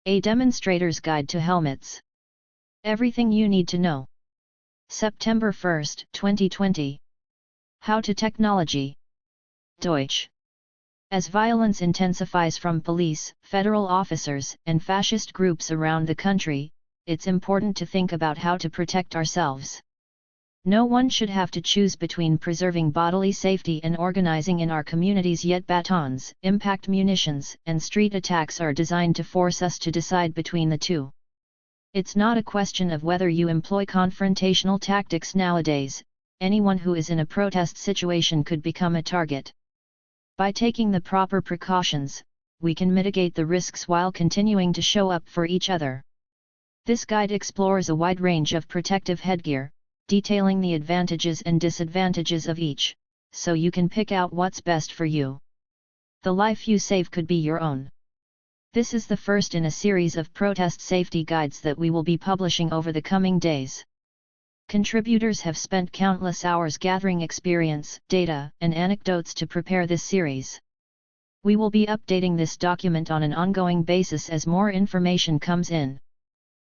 A Demonstrator's Guide to Helmets. Everything you need to know. September 1, 2020. How to Technology. Deutsch. As violence intensifies from police, federal officers, and fascist groups around the country, it's important to think about how to protect ourselves. No one should have to choose between preserving bodily safety and organizing in our communities, yet batons, impact munitions, and street attacks are designed to force us to decide between the two. It's not a question of whether you employ confrontational tactics nowadays. Anyone who is in a protest situation could become a target. By taking the proper precautions, we can mitigate the risks while continuing to show up for each other. This guide explores a wide range of protective headgear, detailing the advantages and disadvantages of each, so you can pick out what's best for you. The life you save could be your own. This is the first in a series of protest safety guides that we will be publishing over the coming days. Contributors have spent countless hours gathering experience, data, and anecdotes to prepare this series. We will be updating this document on an ongoing basis as more information comes in.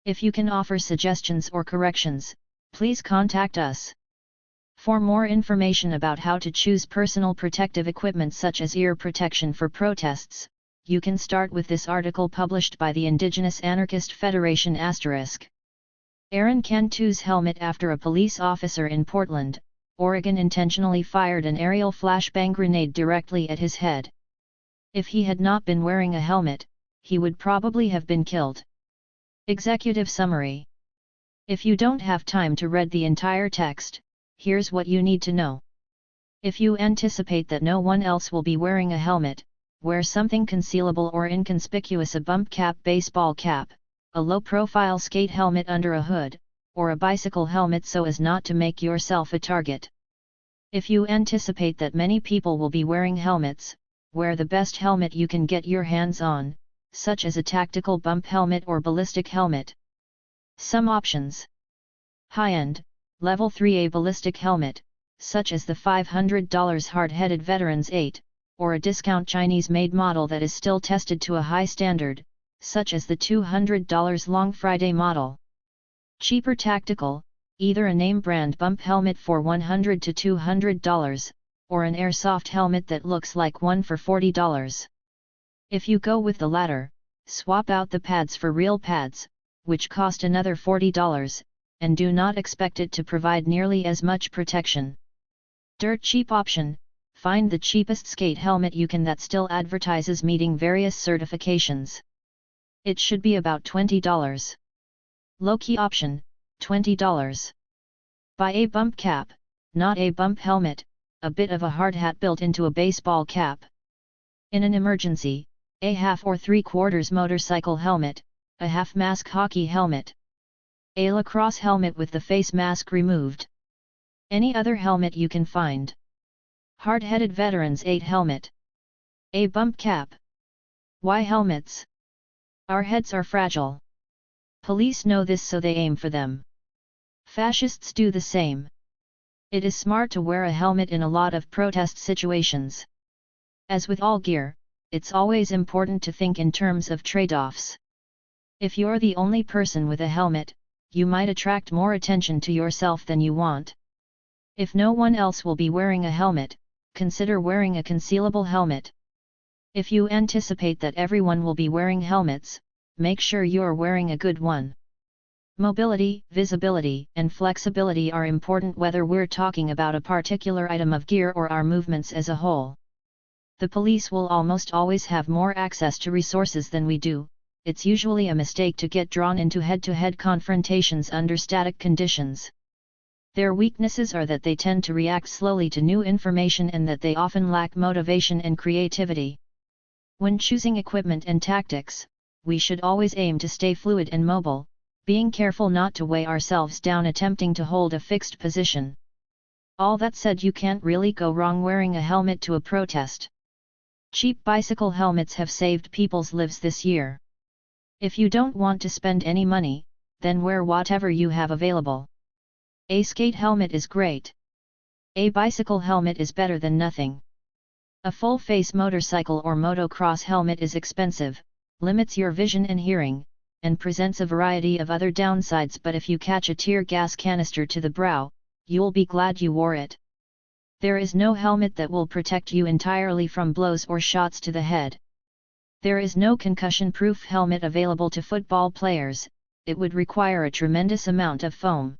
If you can offer suggestions or corrections, please contact us. For more information about how to choose personal protective equipment such as ear protection for protests, you can start with this article published by the Indigenous Anarchist Federation *. Aaron Cantu's helmet after a police officer in Portland, Oregon intentionally fired an aerial flashbang grenade directly at his head. If he had not been wearing a helmet, he would probably have been killed. Executive Summary. If you don't have time to read the entire text, here's what you need to know. If you anticipate that no one else will be wearing a helmet, wear something concealable or inconspicuous: a bump cap, baseball cap, a low-profile skate helmet under a hood, or a bicycle helmet so as not to make yourself a target. If you anticipate that many people will be wearing helmets, wear the best helmet you can get your hands on, such as a tactical bump helmet or ballistic helmet. Some options: high-end, Level 3A ballistic helmet, such as the $500 hard-headed Veterans 8, or a discount Chinese-made model that is still tested to a high standard, such as the $200 Long Friday model. Cheaper tactical, either a name-brand bump helmet for $100 to $200, or an airsoft helmet that looks like one for $40. If you go with the latter, swap out the pads for real pads, which cost another $40, and do not expect it to provide nearly as much protection. Dirt cheap option: find the cheapest skate helmet you can that still advertises meeting various certifications. It should be about $20. Low-key option: $20. Buy a bump cap, not a bump helmet, a bit of a hard hat built into a baseball cap. In an emergency, a half or three-quarters motorcycle helmet, a half-mask hockey helmet, a lacrosse helmet with the face mask removed. Any other helmet you can find. Hard-headed Veterans 8 helmet. A bump cap. Why helmets? Our heads are fragile. Police know this, so they aim for them. Fascists do the same. It is smart to wear a helmet in a lot of protest situations. As with all gear, it's always important to think in terms of trade-offs. If you're the only person with a helmet, you might attract more attention to yourself than you want. If no one else will be wearing a helmet, consider wearing a concealable helmet. If you anticipate that everyone will be wearing helmets, make sure you're wearing a good one. Mobility, visibility, and flexibility are important whether we're talking about a particular item of gear or our movements as a whole. The police will almost always have more access to resources than we do. It's usually a mistake to get drawn into head-to-head confrontations under static conditions. Their weaknesses are that they tend to react slowly to new information and that they often lack motivation and creativity. When choosing equipment and tactics, we should always aim to stay fluid and mobile, being careful not to weigh ourselves down attempting to hold a fixed position. All that said, you can't really go wrong wearing a helmet to a protest. Cheap bicycle helmets have saved people's lives this year. If you don't want to spend any money, then wear whatever you have available. A skate helmet is great. A bicycle helmet is better than nothing. A full-face motorcycle or motocross helmet is expensive, limits your vision and hearing, and presents a variety of other downsides, but if you catch a tear gas canister to the brow, you'll be glad you wore it. There is no helmet that will protect you entirely from blows or shots to the head. There is no concussion-proof helmet available to football players. It would require a tremendous amount of foam.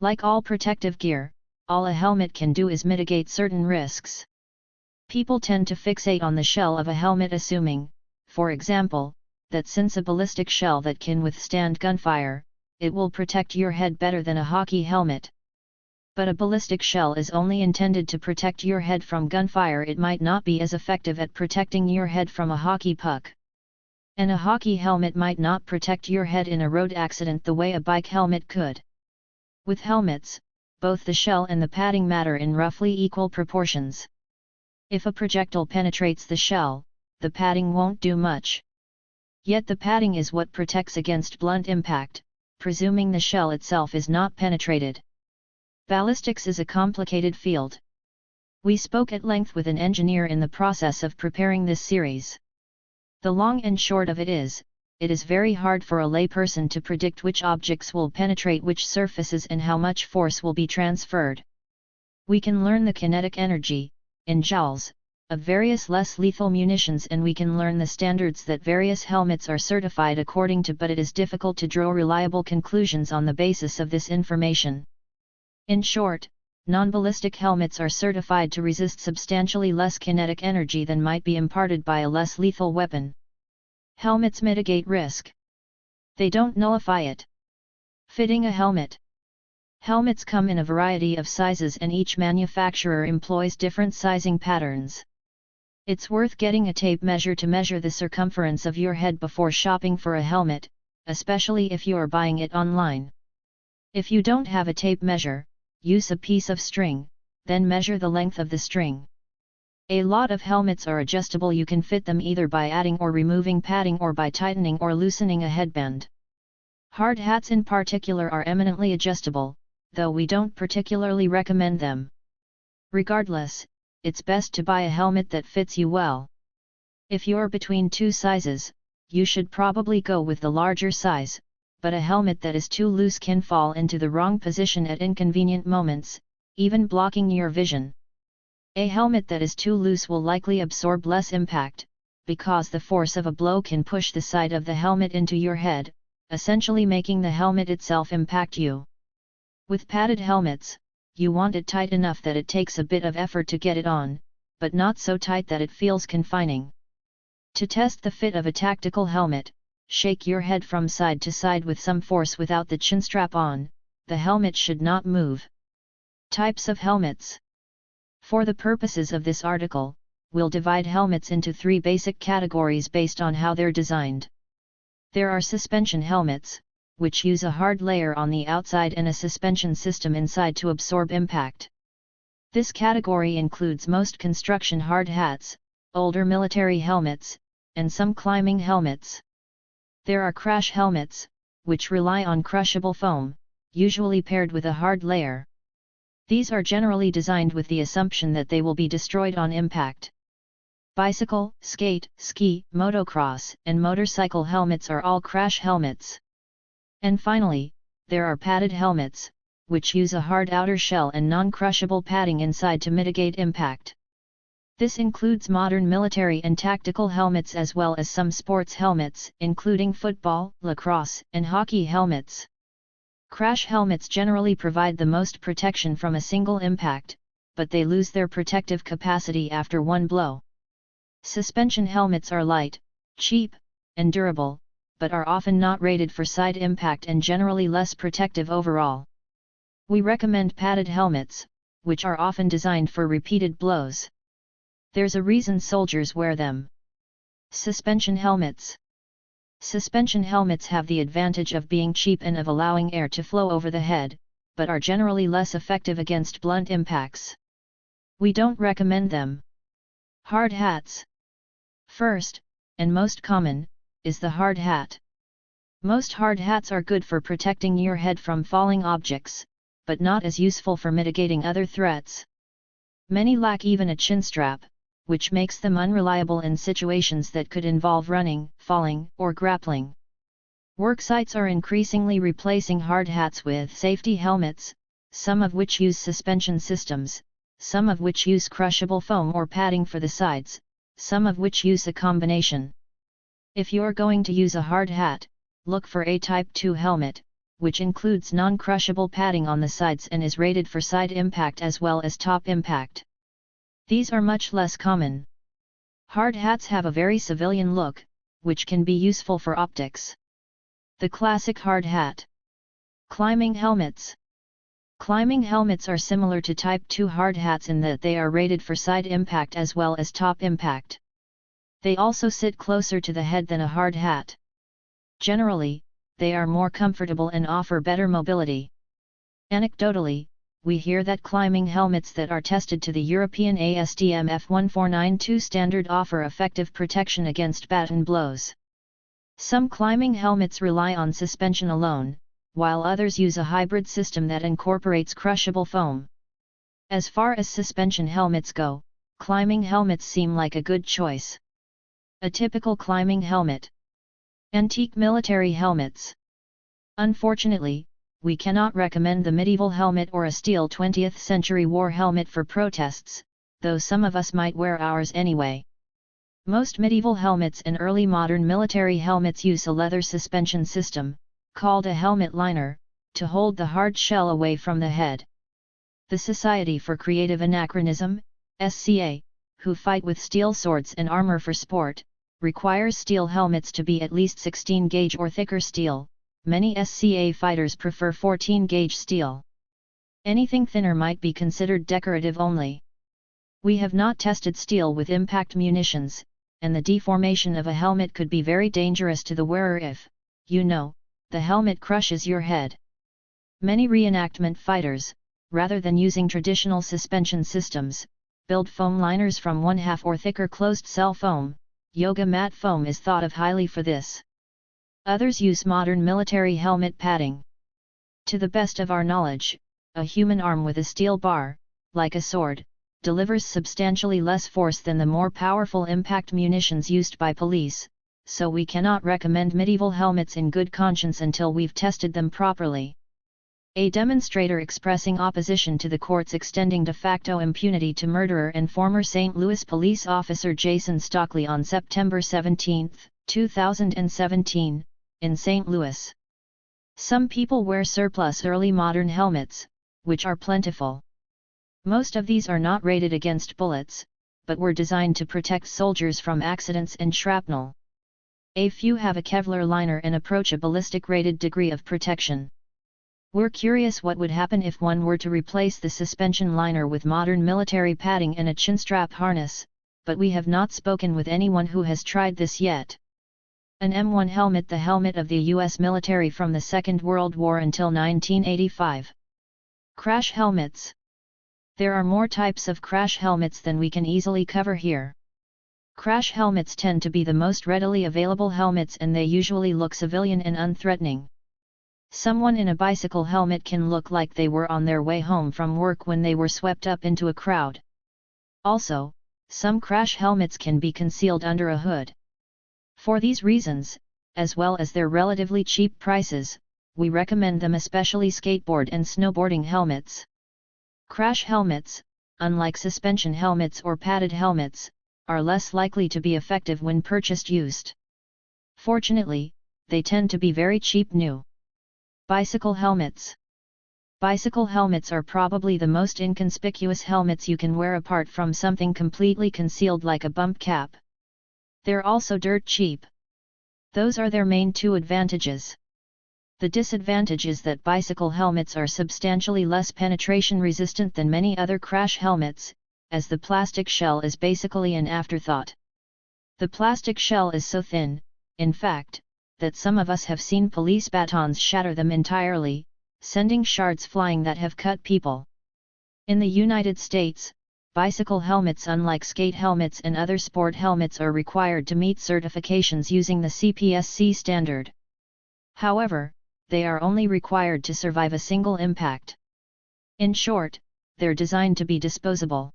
Like all protective gear, all a helmet can do is mitigate certain risks. People tend to fixate on the shell of a helmet, assuming, for example, that since a ballistic shell that can withstand gunfire, it will protect your head better than a hockey helmet. But a ballistic shell is only intended to protect your head from gunfire. It might not be as effective at protecting your head from a hockey puck. And a hockey helmet might not protect your head in a road accident the way a bike helmet could. With helmets, both the shell and the padding matter in roughly equal proportions. If a projectile penetrates the shell, the padding won't do much. Yet the padding is what protects against blunt impact, presuming the shell itself is not penetrated. Ballistics is a complicated field. We spoke at length with an engineer in the process of preparing this series. The long and short of it is very hard for a layperson to predict which objects will penetrate which surfaces and how much force will be transferred. We can learn the kinetic energy, in joules, of various less lethal munitions, and we can learn the standards that various helmets are certified according to, but it is difficult to draw reliable conclusions on the basis of this information. In short, non-ballistic helmets are certified to resist substantially less kinetic energy than might be imparted by a less lethal weapon. Helmets mitigate risk. They don't nullify it. Fitting a helmet. Helmets come in a variety of sizes and each manufacturer employs different sizing patterns. It's worth getting a tape measure to measure the circumference of your head before shopping for a helmet, especially if you are buying it online. If you don't have a tape measure, use a piece of string, then measure the length of the string. A lot of helmets are adjustable. You can fit them either by adding or removing padding or by tightening or loosening a headband. Hard hats in particular are eminently adjustable, though we don't particularly recommend them. Regardless, it's best to buy a helmet that fits you well. If you're between two sizes, you should probably go with the larger size, but a helmet that is too loose can fall into the wrong position at inconvenient moments, even blocking your vision. A helmet that is too loose will likely absorb less impact, because the force of a blow can push the side of the helmet into your head, essentially making the helmet itself impact you. With padded helmets, you want it tight enough that it takes a bit of effort to get it on, but not so tight that it feels confining. To test the fit of a tactical helmet, shake your head from side to side with some force without the chin strap on. The helmet should not move. Types of helmets. For the purposes of this article, we'll divide helmets into three basic categories based on how they're designed. There are suspension helmets, which use a hard layer on the outside and a suspension system inside to absorb impact. This category includes most construction hard hats, older military helmets, and some climbing helmets. There are crash helmets, which rely on crushable foam, usually paired with a hard layer. These are generally designed with the assumption that they will be destroyed on impact. Bicycle, skate, ski, motocross, and motorcycle helmets are all crash helmets. And finally, there are padded helmets, which use a hard outer shell and non-crushable padding inside to mitigate impact. This includes modern military and tactical helmets as well as some sports helmets, including football, lacrosse, and hockey helmets. Crash helmets generally provide the most protection from a single impact, but they lose their protective capacity after one blow. Suspension helmets are light, cheap, and durable, but are often not rated for side impact and generally less protective overall. We recommend padded helmets, which are often designed for repeated blows. There's a reason soldiers wear them. Suspension helmets. Suspension helmets have the advantage of being cheap and of allowing air to flow over the head, but are generally less effective against blunt impacts. We don't recommend them. Hard hats. First, and most common, is the hard hat. Most hard hats are good for protecting your head from falling objects, but not as useful for mitigating other threats. Many lack even a chin strap, which makes them unreliable in situations that could involve running, falling, or grappling. Worksites are increasingly replacing hard hats with safety helmets, some of which use suspension systems, some of which use crushable foam or padding for the sides, some of which use a combination. If you're going to use a hard hat, look for a Type 2 helmet, which includes non-crushable padding on the sides and is rated for side impact as well as top impact. These are much less common. Hard hats have a very civilian look, which can be useful for optics. The classic hard hat. Climbing helmets. Climbing helmets are similar to Type 2 hard hats in that they are rated for side impact as well as top impact. They also sit closer to the head than a hard hat. Generally, they are more comfortable and offer better mobility. Anecdotally, we hear that climbing helmets that are tested to the European ASTM F1492 standard offer effective protection against baton blows. Some climbing helmets rely on suspension alone, while others use a hybrid system that incorporates crushable foam. As far as suspension helmets go, climbing helmets seem like a good choice. A typical climbing helmet. Antique military helmets. Unfortunately, we cannot recommend the medieval helmet or a steel 20th century war helmet for protests, though some of us might wear ours anyway. Most medieval helmets and early modern military helmets use a leather suspension system, called a helmet liner, to hold the hard shell away from the head. The Society for Creative Anachronism, SCA, who fight with steel swords and armor for sport, requires steel helmets to be at least 16 gauge or thicker steel. Many SCA fighters prefer 14 gauge steel. Anything thinner might be considered decorative only. We have not tested steel with impact munitions, and the deformation of a helmet could be very dangerous to the wearer if, the helmet crushes your head. Many reenactment fighters, rather than using traditional suspension systems, build foam liners from 1/2 or thicker closed-cell foam. Yoga mat foam is thought of highly for this. Others use modern military helmet padding. To the best of our knowledge, a human arm with a steel bar, like a sword, delivers substantially less force than the more powerful impact munitions used by police, so we cannot recommend medieval helmets in good conscience until we've tested them properly. A demonstrator expressing opposition to the courts extending de facto impunity to murderer and former St. Louis police officer Jason Stockley on September 17, 2017, in St. Louis. Some people wear surplus early modern helmets, which are plentiful. Most of these are not rated against bullets, but were designed to protect soldiers from accidents and shrapnel. A few have a Kevlar liner and approach a ballistic rated degree of protection. We're curious what would happen if one were to replace the suspension liner with modern military padding and a chinstrap harness, but we have not spoken with anyone who has tried this yet. An M1 helmet, the helmet of the U.S. military from the Second World War until 1985. Crash helmets. There are more types of crash helmets than we can easily cover here. Crash helmets tend to be the most readily available helmets and they usually look civilian and unthreatening. Someone in a bicycle helmet can look like they were on their way home from work when they were swept up into a crowd. Also, some crash helmets can be concealed under a hood. For these reasons, as well as their relatively cheap prices, we recommend them, especially skateboard and snowboarding helmets. Crash helmets, unlike suspension helmets or padded helmets, are less likely to be effective when purchased used. Fortunately, they tend to be very cheap new. Bicycle helmets. Bicycle helmets are probably the most inconspicuous helmets you can wear apart from something completely concealed like a bump cap. They're also dirt cheap. Those are their main two advantages. The disadvantage is that bicycle helmets are substantially less penetration resistant than many other crash helmets, as the plastic shell is basically an afterthought. The plastic shell is so thin, in fact, that some of us have seen police batons shatter them entirely, sending shards flying that have cut people. In the United States, bicycle helmets, unlike skate helmets and other sport helmets, are required to meet certifications using the CPSC standard. However, they are only required to survive a single impact. In short, they're designed to be disposable.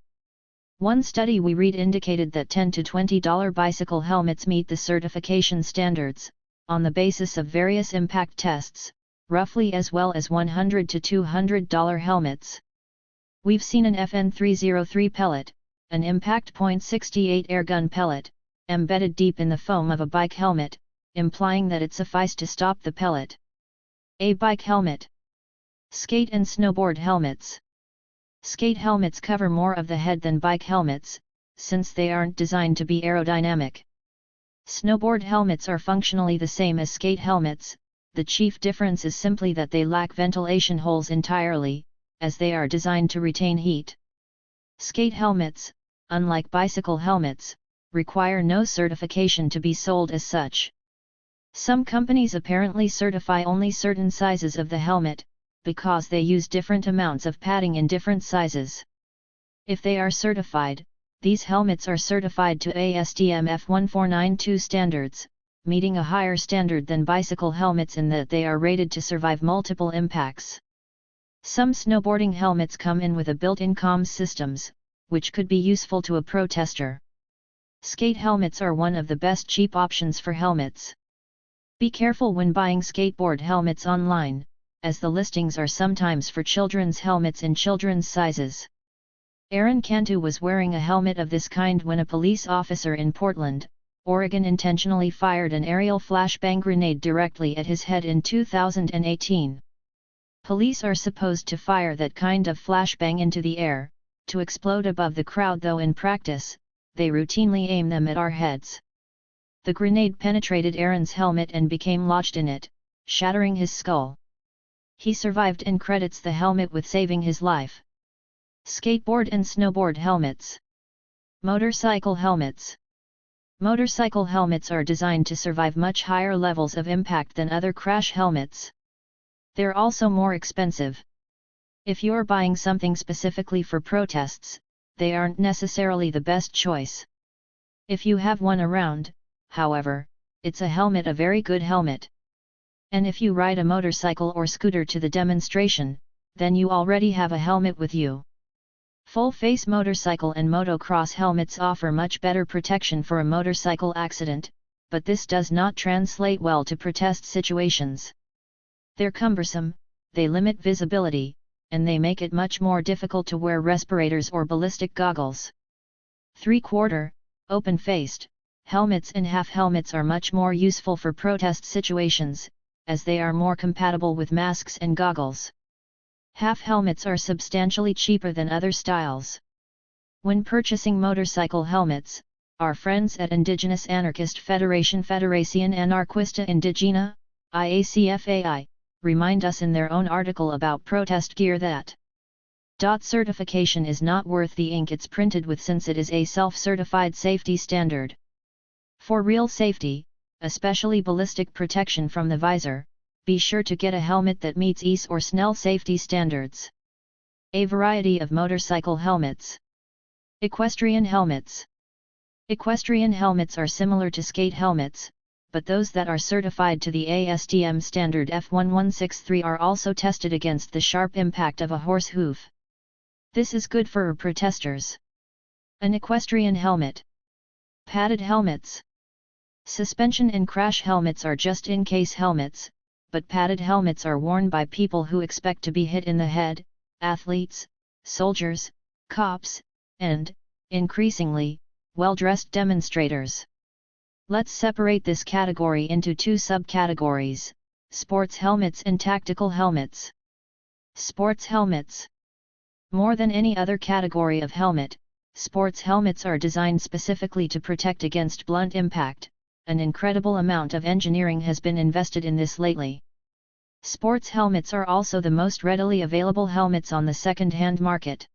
One study we read indicated that $10 to $20 bicycle helmets meet the certification standards, on the basis of various impact tests, roughly as well as $100 to $200 helmets. We've seen an FN303 pellet, an impact .68 airgun pellet, embedded deep in the foam of a bike helmet, implying that it sufficed to stop the pellet. A bike helmet. Skate and snowboard helmets. Skate helmets cover more of the head than bike helmets, since they aren't designed to be aerodynamic. Snowboard helmets are functionally the same as skate helmets, the chief difference is simply that they lack ventilation holes entirely, as they are designed to retain heat. Skate helmets, unlike bicycle helmets, require no certification to be sold as such. Some companies apparently certify only certain sizes of the helmet, because they use different amounts of padding in different sizes. If they are certified, these helmets are certified to ASTM F1492 standards, meeting a higher standard than bicycle helmets in that they are rated to survive multiple impacts. Some snowboarding helmets come in with a built-in comms systems, which could be useful to a protester. Skate helmets are one of the best cheap options for helmets. Be careful when buying skateboard helmets online, as the listings are sometimes for children's helmets in children's sizes. Aaron Cantu was wearing a helmet of this kind when a police officer in Portland, Oregon intentionally fired an aerial flashbang grenade directly at his head in 2018. Police are supposed to fire that kind of flashbang into the air, to explode above the crowd, though in practice, they routinely aim them at our heads. The grenade penetrated Aaron's helmet and became lodged in it, shattering his skull. He survived and credits the helmet with saving his life. Skateboard and snowboard helmets. Motorcycle helmets. Motorcycle helmets are designed to survive much higher levels of impact than other crash helmets. They're also more expensive. If you're buying something specifically for protests, they aren't necessarily the best choice. If you have one around, however, it's a helmet, a very good helmet. And if you ride a motorcycle or scooter to the demonstration, then you already have a helmet with you. Full-face motorcycle and motocross helmets offer much better protection for a motorcycle accident, but this does not translate well to protest situations. They're cumbersome, they limit visibility, and they make it much more difficult to wear respirators or ballistic goggles. 3/4, open-faced, helmets and half helmets are much more useful for protest situations, as they are more compatible with masks and goggles. Half helmets are substantially cheaper than other styles. When purchasing motorcycle helmets, our friends at Indigenous Anarchist Federation Federación Anarquista Indigena, IACFAI, remind us in their own article about protest gear that certification is not worth the ink it's printed with, since it is a self-certified safety standard. For real safety, especially ballistic protection from the visor, be sure to get a helmet that meets EASE or SNELL safety standards. A variety of motorcycle helmets. Equestrian helmets. Equestrian helmets are similar to skate helmets, but those that are certified to the ASTM standard F1163 are also tested against the sharp impact of a horse hoof. This is good for protesters. An equestrian helmet. Padded helmets. Suspension and crash helmets are just-in-case helmets, but padded helmets are worn by people who expect to be hit in the head, athletes, soldiers, cops, and, increasingly, well-dressed demonstrators. Let's separate this category into two subcategories: sports helmets and tactical helmets. Sports helmets. More than any other category of helmet, sports helmets are designed specifically to protect against blunt impact. An incredible amount of engineering has been invested in this lately. Sports helmets are also the most readily available helmets on the second-hand market.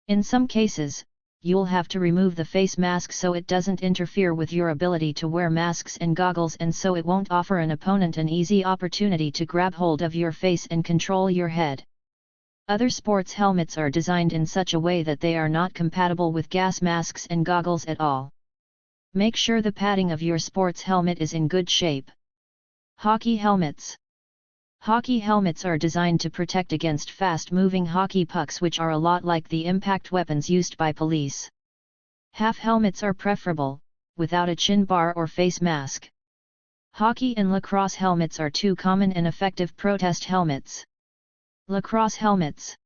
In some cases, you'll have to remove the face mask so it doesn't interfere with your ability to wear masks and goggles, and so it won't offer an opponent an easy opportunity to grab hold of your face and control your head. Other sports helmets are designed in such a way that they are not compatible with gas masks and goggles at all. Make sure the padding of your sports helmet is in good shape. Hockey helmets. Hockey helmets are designed to protect against fast-moving hockey pucks, which are a lot like the impact weapons used by police. Half helmets are preferable, without a chin bar or face mask. Hockey and lacrosse helmets are two common and effective protest helmets. Lacrosse helmets.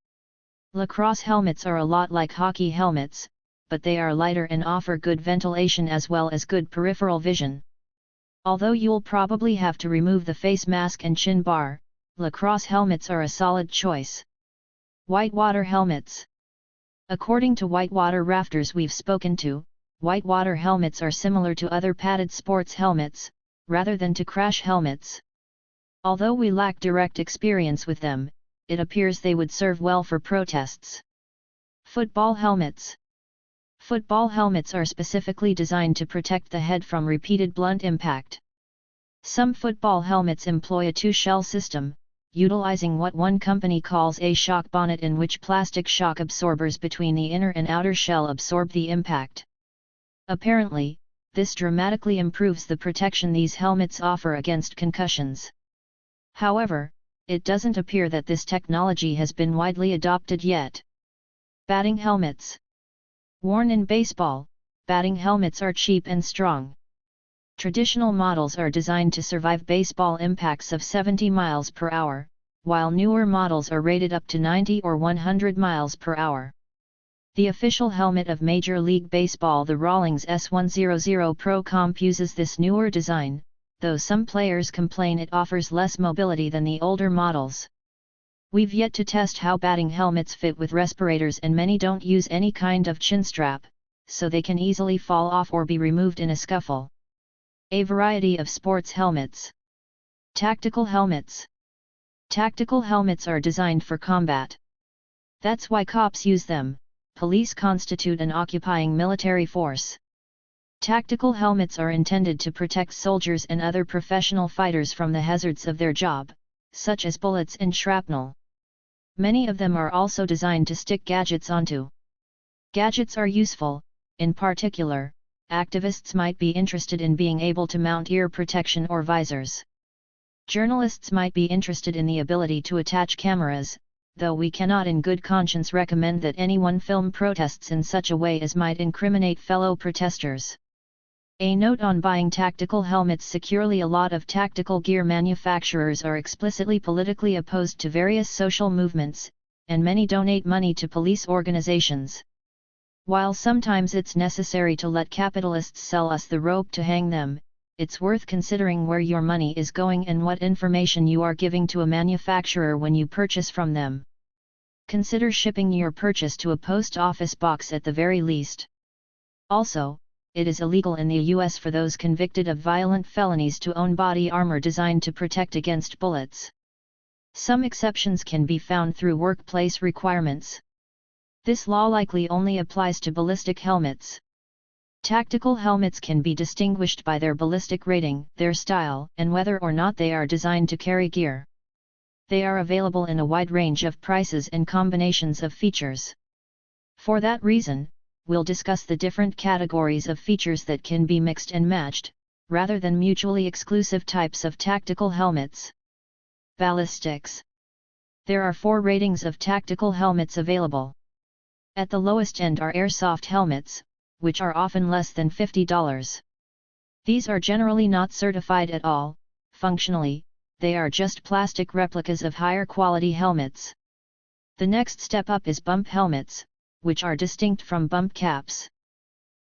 Lacrosse helmets are a lot like hockey helmets, but they are lighter and offer good ventilation as well as good peripheral vision. Although you'll probably have to remove the face mask and chin bar, lacrosse helmets are a solid choice. Whitewater helmets. According to whitewater rafters we've spoken to, whitewater helmets are similar to other padded sports helmets, rather than to crash helmets. Although we lack direct experience with them, it appears they would serve well for protests. Football helmets. Football helmets are specifically designed to protect the head from repeated blunt impact. Some football helmets employ a two-shell system, utilizing what one company calls a shock bonnet, in which plastic shock absorbers between the inner and outer shell absorb the impact. Apparently, this dramatically improves the protection these helmets offer against concussions. However, it doesn't appear that this technology has been widely adopted yet. Batting helmets. Worn in baseball, batting helmets are cheap and strong. Traditional models are designed to survive baseball impacts of 70 miles per hour, while newer models are rated up to 90 or 100 miles per hour. The official helmet of Major League Baseball, the Rawlings S100 Pro Comp, uses this newer design, though some players complain it offers less mobility than the older models. We've yet to test how batting helmets fit with respirators, and many don't use any kind of chin strap, so they can easily fall off or be removed in a scuffle. A variety of sports helmets. Tactical helmets. Tactical helmets are designed for combat. That's why cops use them. Police constitute an occupying military force. Tactical helmets are intended to protect soldiers and other professional fighters from the hazards of their job, such as bullets and shrapnel. Many of them are also designed to stick gadgets onto. Gadgets are useful. In particular, activists might be interested in being able to mount ear protection or visors. Journalists might be interested in the ability to attach cameras, though we cannot in good conscience recommend that anyone film protests in such a way as might incriminate fellow protesters. A note on buying tactical helmets securely: a lot of tactical gear manufacturers are explicitly politically opposed to various social movements, and many donate money to police organizations. While sometimes it's necessary to let capitalists sell us the rope to hang them, it's worth considering where your money is going and what information you are giving to a manufacturer when you purchase from them. Consider shipping your purchase to a post office box at the very least. Also, it is illegal in the U.S. for those convicted of violent felonies to own body armor designed to protect against bullets. Some exceptions can be found through workplace requirements. This law likely only applies to ballistic helmets. Tactical helmets can be distinguished by their ballistic rating, their style, and whether or not they are designed to carry gear. They are available in a wide range of prices and combinations of features. For that reason, we'll discuss the different categories of features that can be mixed and matched, rather than mutually exclusive types of tactical helmets. Ballistics. There are 4 ratings of tactical helmets available. At the lowest end are airsoft helmets, which are often less than $50. These are generally not certified at all. Functionally, they are just plastic replicas of higher quality helmets. The next step up is bump helmets, which are distinct from bump caps.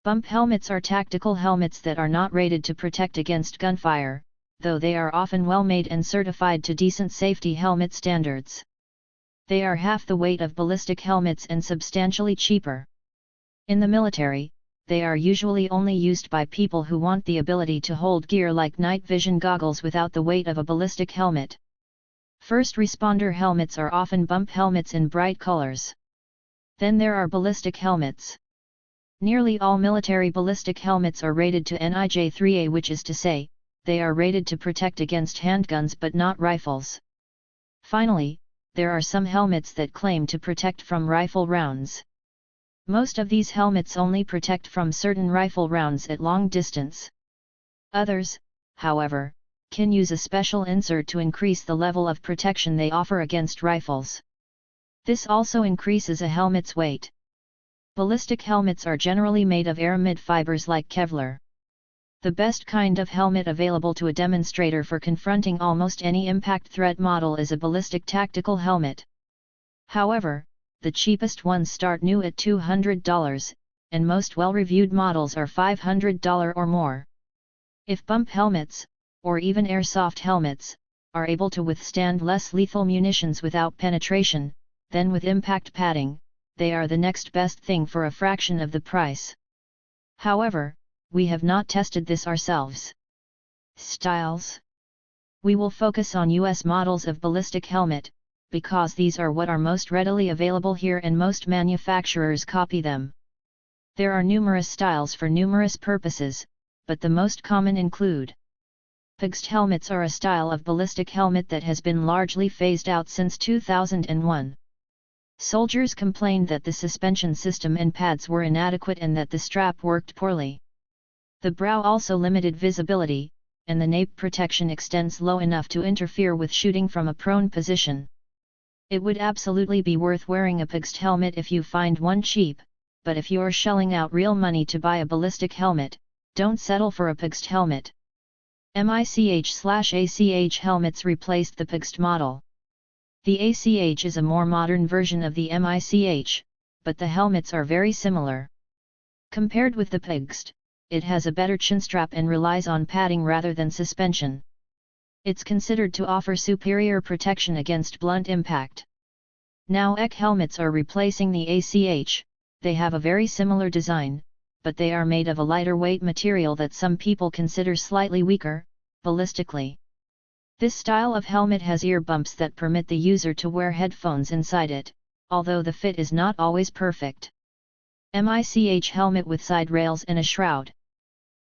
Bump helmets are tactical helmets that are not rated to protect against gunfire, though they are often well made and certified to decent safety helmet standards. They are half the weight of ballistic helmets and substantially cheaper. In the military, they are usually only used by people who want the ability to hold gear like night vision goggles without the weight of a ballistic helmet. First responder helmets are often bump helmets in bright colors. Then there are ballistic helmets. Nearly all military ballistic helmets are rated to NIJ 3A, which is to say, they are rated to protect against handguns but not rifles. Finally, there are some helmets that claim to protect from rifle rounds. Most of these helmets only protect from certain rifle rounds at long distance. Others, however, can use a special insert to increase the level of protection they offer against rifles. This also increases a helmet's weight. Ballistic helmets are generally made of aramid fibers like Kevlar. The best kind of helmet available to a demonstrator for confronting almost any impact threat model is a ballistic tactical helmet. However, the cheapest ones start new at $200, and most well-reviewed models are $500 or more. If bump helmets, or even airsoft helmets, are able to withstand less lethal munitions without penetration, then with impact padding, they are the next best thing for a fraction of the price. However, we have not tested this ourselves. Styles. We will focus on US models of ballistic helmet, because these are what are most readily available here and most manufacturers copy them. There are numerous styles for numerous purposes, but the most common include: Pigst helmets are a style of ballistic helmet that has been largely phased out since 2001. Soldiers complained that the suspension system and pads were inadequate and that the strap worked poorly. The brow also limited visibility, and the nape protection extends low enough to interfere with shooting from a prone position. It would absolutely be worth wearing a Pigst helmet if you find one cheap, but if you're shelling out real money to buy a ballistic helmet, don't settle for a Pigst helmet. MICH/ACH helmets replaced the Pigst model. The ACH is a more modern version of the MICH, but the helmets are very similar. Compared with the Pigst, it has a better chin strap and relies on padding rather than suspension. It's considered to offer superior protection against blunt impact. Now EC helmets are replacing the ACH. They have a very similar design, but they are made of a lighter weight material that some people consider slightly weaker, ballistically. This style of helmet has ear bumps that permit the user to wear headphones inside it, although the fit is not always perfect. MICH helmet with side rails and a shroud.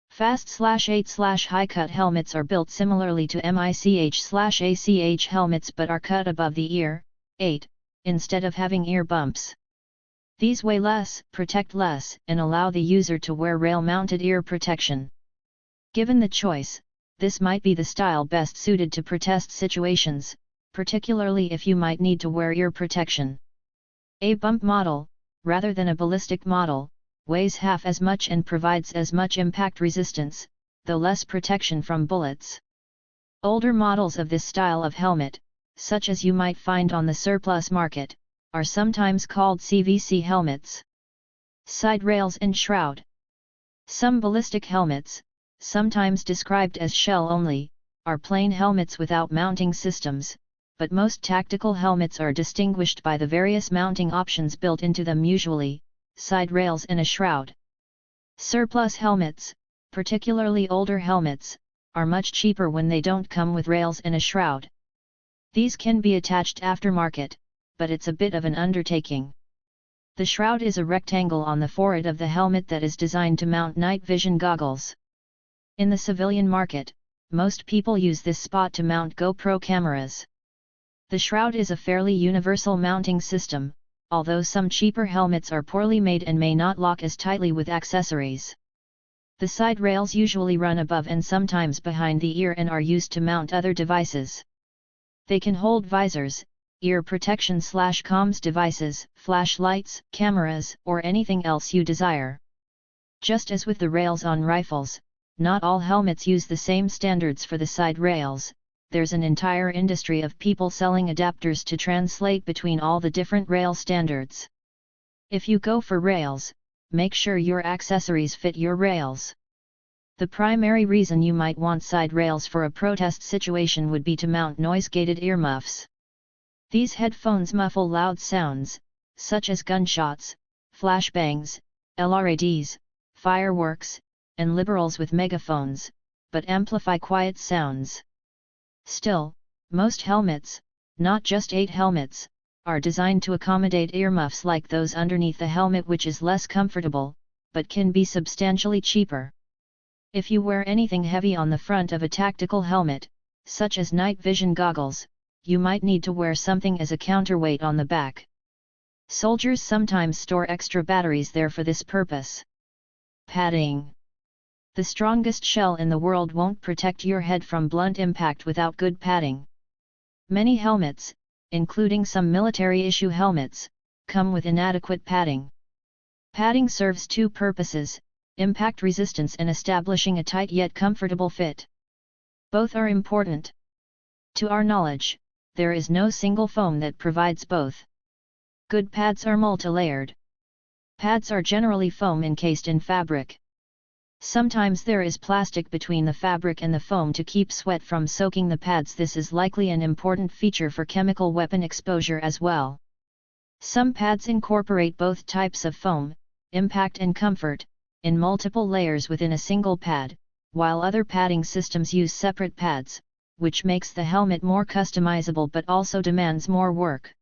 Fast/8/high cut helmets are built similarly to MICH/ACH helmets but are cut above the ear, 8, instead of having ear bumps. These weigh less, protect less, and allow the user to wear rail-mounted ear protection. Given the choice, this might be the style best suited to protest situations, particularly if you might need to wear ear protection. A bump model, rather than a ballistic model, weighs half as much and provides as much impact resistance, though less protection from bullets. Older models of this style of helmet, such as you might find on the surplus market, are sometimes called CVC helmets. Side rails and shroud. Some ballistic helmets, sometimes described as shell only, are plain helmets without mounting systems, but most tactical helmets are distinguished by the various mounting options built into them, usually side rails and a shroud. Surplus helmets, particularly older helmets, are much cheaper when they don't come with rails and a shroud. These can be attached aftermarket, but it's a bit of an undertaking. The shroud is a rectangle on the forehead of the helmet that is designed to mount night vision goggles. In the civilian market, most people use this spot to mount GoPro cameras. The shroud is a fairly universal mounting system, although some cheaper helmets are poorly made and may not lock as tightly with accessories. The side rails usually run above and sometimes behind the ear and are used to mount other devices. They can hold visors, ear protection/comms devices, flashlights, cameras, or anything else you desire. Just as with the rails on rifles, not all helmets use the same standards for the side rails. There's an entire industry of people selling adapters to translate between all the different rail standards. If you go for rails, make sure your accessories fit your rails. The primary reason you might want side rails for a protest situation would be to mount noise-gated earmuffs. These headphones muffle loud sounds, such as gunshots, flashbangs, LRADs, fireworks, and liberals with megaphones, but amplify quiet sounds. Still, most helmets, not just 8 helmets, are designed to accommodate earmuffs like those underneath the helmet, which is less comfortable, but can be substantially cheaper. If you wear anything heavy on the front of a tactical helmet, such as night vision goggles, you might need to wear something as a counterweight on the back. Soldiers sometimes store extra batteries there for this purpose. Padding. The strongest shell in the world won't protect your head from blunt impact without good padding. Many helmets, including some military-issue helmets, come with inadequate padding. Padding serves two purposes: impact resistance and establishing a tight yet comfortable fit. Both are important. To our knowledge, there is no single foam that provides both. Good pads are multi-layered. Pads are generally foam encased in fabric. Sometimes there is plastic between the fabric and the foam to keep sweat from soaking the pads. This is likely an important feature for chemical weapon exposure as well. Some pads incorporate both types of foam, impact and comfort, in multiple layers within a single pad, while other padding systems use separate pads, which makes the helmet more customizable but also demands more work.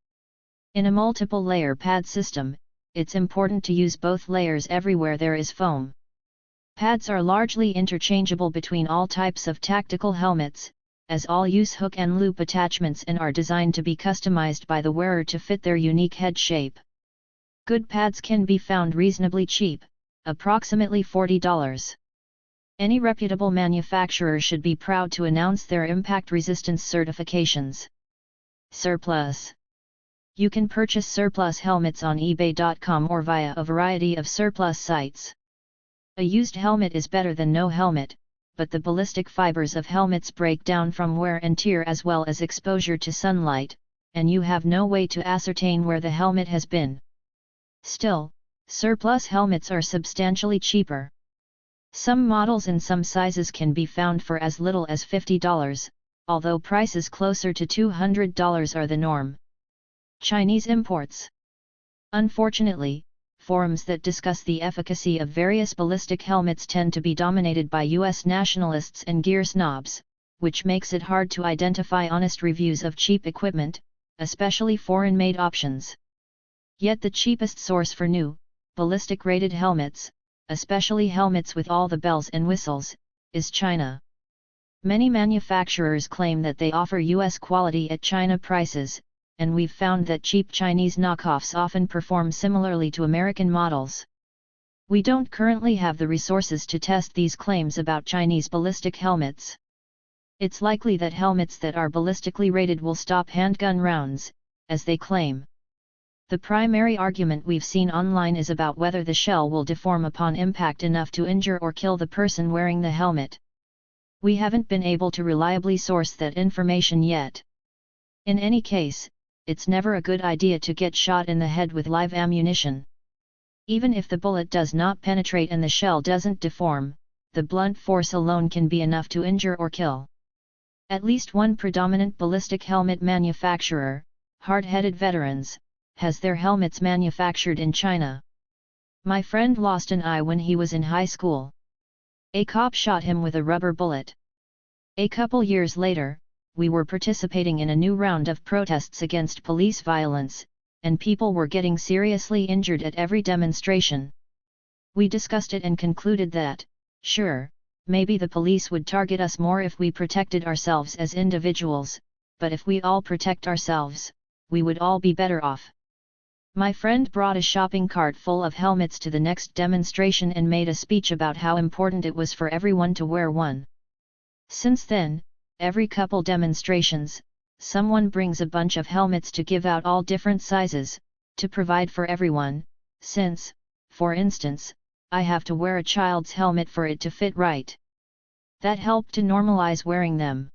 In a multiple layer pad system, it's important to use both layers everywhere there is foam. Pads are largely interchangeable between all types of tactical helmets, as all use hook and loop attachments and are designed to be customized by the wearer to fit their unique head shape. Good pads can be found reasonably cheap, approximately $40. Any reputable manufacturer should be proud to announce their impact resistance certifications. Surplus. You can purchase surplus helmets on eBay.com or via a variety of surplus sites. A used helmet is better than no helmet, but the ballistic fibers of helmets break down from wear and tear as well as exposure to sunlight, and you have no way to ascertain where the helmet has been. Still, surplus helmets are substantially cheaper. Some models in some sizes can be found for as little as $50, although prices closer to $200 are the norm. Chinese imports. Unfortunately, forums that discuss the efficacy of various ballistic helmets tend to be dominated by US nationalists and gear snobs, which makes it hard to identify honest reviews of cheap equipment, especially foreign-made options. Yet the cheapest source for new, ballistic-rated helmets, especially helmets with all the bells and whistles, is China. Many manufacturers claim that they offer US quality at China prices, and we've found that cheap Chinese knockoffs often perform similarly to American models. We don't currently have the resources to test these claims about Chinese ballistic helmets. It's likely that helmets that are ballistically rated will stop handgun rounds, as they claim. The primary argument we've seen online is about whether the shell will deform upon impact enough to injure or kill the person wearing the helmet. We haven't been able to reliably source that information yet. In any case, it's never a good idea to get shot in the head with live ammunition. Even if the bullet does not penetrate and the shell doesn't deform, the blunt force alone can be enough to injure or kill. At least one predominant ballistic helmet manufacturer, Hard-Headed Veterans, has their helmets manufactured in China. My friend lost an eye when he was in high school. A cop shot him with a rubber bullet. A couple years later, we were participating in a new round of protests against police violence, and people were getting seriously injured at every demonstration. We discussed it and concluded that, sure, maybe the police would target us more if we protected ourselves as individuals, but if we all protect ourselves, we would all be better off. My friend brought a shopping cart full of helmets to the next demonstration and made a speech about how important it was for everyone to wear one. Since then, every couple demonstrations, someone brings a bunch of helmets to give out all different sizes, to provide for everyone, since, for instance, I have to wear a child's helmet for it to fit right. That helped to normalize wearing them.